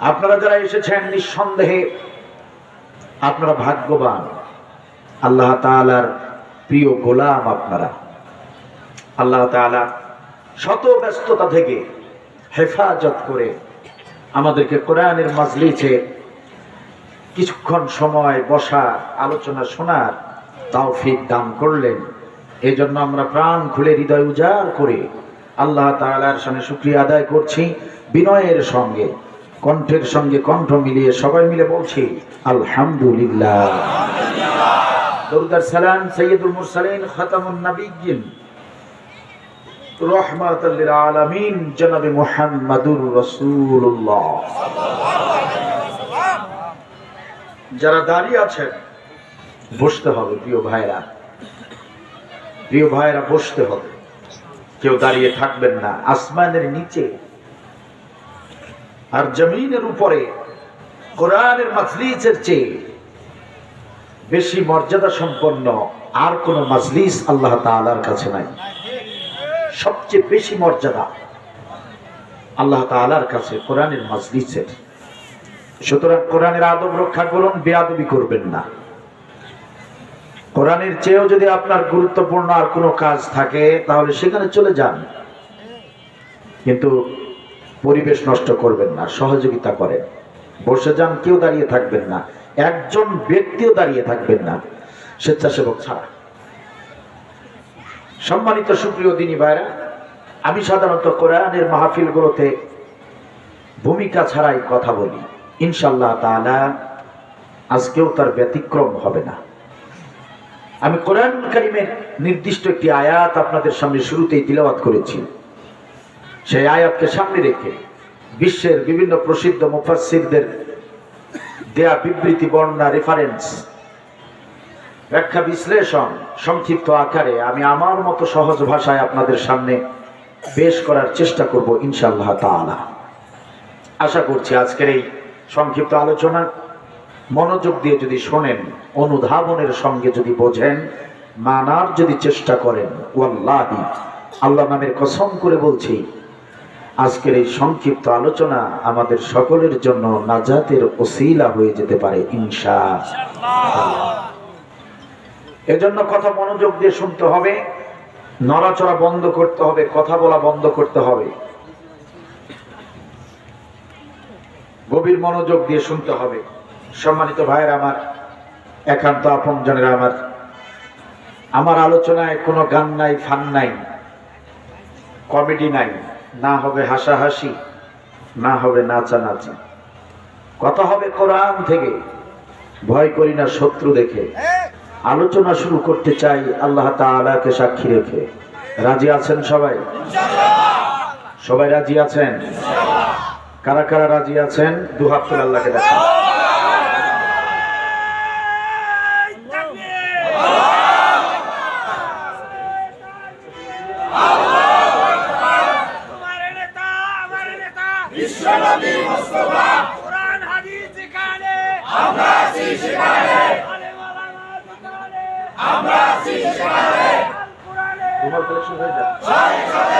আপনারা যারা এসেছেন নিঃসন্দেহে আপনারা ভাগ্যবান, আল্লাহ তাআলার প্রিয় গোলাম আপনারা। আল্লাহ তাআলা শত ব্যস্ততা থেকে হেফাজত করে আমাদেরকে কোরআনের মাজলিসে কিছুক্ষণ সময় বসা, আলোচনা শোনার তৌফিক দান করলেন। এজন্য আমরা প্রাণ খুলে হৃদয় উজাড় করে আল্লাহ তাআলার সামনে শুকরিয়া আদায় করছি। বিনয়ের সঙ্গে, কণ্ঠের সঙ্গে কণ্ঠ মিলিয়ে সবাই মিলে বলছি আলহামদুলিল্লাহ। দরুদ আর সালাম সাইয়্যিদুল মুরসালিন খাতামুন নবিয়্যিন রাহমাতাল লিল আলামিন জনাবে মুহাম্মাদুর রাসূলুল্লাহ। যারা দাঁড়িয়ে আছেন বসতে হবে প্রিয় ভাইরা, প্রিয় ভাইরা বসতে হবে, কেউ দাঁড়িয়ে থাকবেন না। আসমানের নিচে আর জমিনের উপরে কোরআনের মাজলিসের চেয়ে বেশি মর্যাদা সম্পন্ন আর কোন মাজলিস আল্লাহ তাআলার কাছে নাই। সবচেয়ে বেশি মর্যাদা আল্লাহ তাআলার কাছে কোরআনের মাজলিসের। সুতরাং কোরআনের আদব রক্ষা করুন, বেয়াদবি করবেন না। কোরআনের চেয়েও যদি আপনার গুরুত্বপূর্ণ আর কোনো কাজ থাকে তাহলে সেখানে চলে যান, কিন্তু পরিবেশ নষ্ট করবেন না, সহযোগিতা করেন। বসে যান, কেউ দাঁড়িয়ে থাকবেন না, একজন ব্যক্তিও দাঁড়িয়ে থাকবেন না স্বেচ্ছাসেবক ছাড়া। সম্মানিত সুপ্রিয় দিনী ভাইরা, আমি সাধারণত কোরআনের মাহফিলগুলোতে ভূমিকা ছাড়াই কথা বলি। ইনশাআল্লাহ তাআলা আজকেও তার ব্যতিক্রম হবে না। আমি কোরআন কারীমের নির্দিষ্ট একটি আয়াত আপনাদের সামনে শুরুতেই তিলাওয়াত করেছি। সেই আয়াতকে সামনে রেখে বিশ্বের বিভিন্ন প্রসিদ্ধ মুফাসসিরদের দেয়া বিবৃতি, বর্ণনা, রেফারেন্স, ব্যাখ্যা, বিশ্লেষণ সংক্ষিপ্ত আকারে আমি আমার মতো সহজ ভাষায় আপনাদের সামনে পেশ করার চেষ্টা করব ইনশাআল্লাহ তাআলা। আশা করছি আজকের এই সংক্ষিপ্ত আলোচনা মনোযোগ দিয়ে যদি শোনেন, অনুধাবনের সঙ্গে যদি বোঝেন, মানার যদি চেষ্টা করেন, ওয়াল্লাহি আল্লাহ নামের কসম করে বলছি আজকের এই সংক্ষিপ্ত আলোচনা আমাদের সকলের জন্য নাজাতের ওসিলা হয়ে যেতে পারে ইনশাআল্লাহ। এজন্য কথা মনোযোগ দিয়ে শুনতে হবে, নড়াচড়া বন্ধ করতে হবে, কথা বলা বন্ধ করতে হবে, গভীর মনোযোগ দিয়ে শুনতে হবে। সম্মানিত ভাইয়েরা আমার, একান্ত আপনজনেরা আমার, আমার আলোচনায় কোনো গান নাই, ফান নাই, কমেডি নাই, না হবে হাসাহাসি, না হবে নাচানাচি। কথা হবে কোরআন থেকে, ভয় করি না শত্রু দেখে। আলোচনা শুরু করতে চাই আল্লাহ তাআলাকে সাক্ষী রেখে। রাজি আছেন সবাই? সবাই রাজি আছেন? কারা কারা রাজি আছেন দুহাত তুলে আল্লাহকে দেখান। আমরা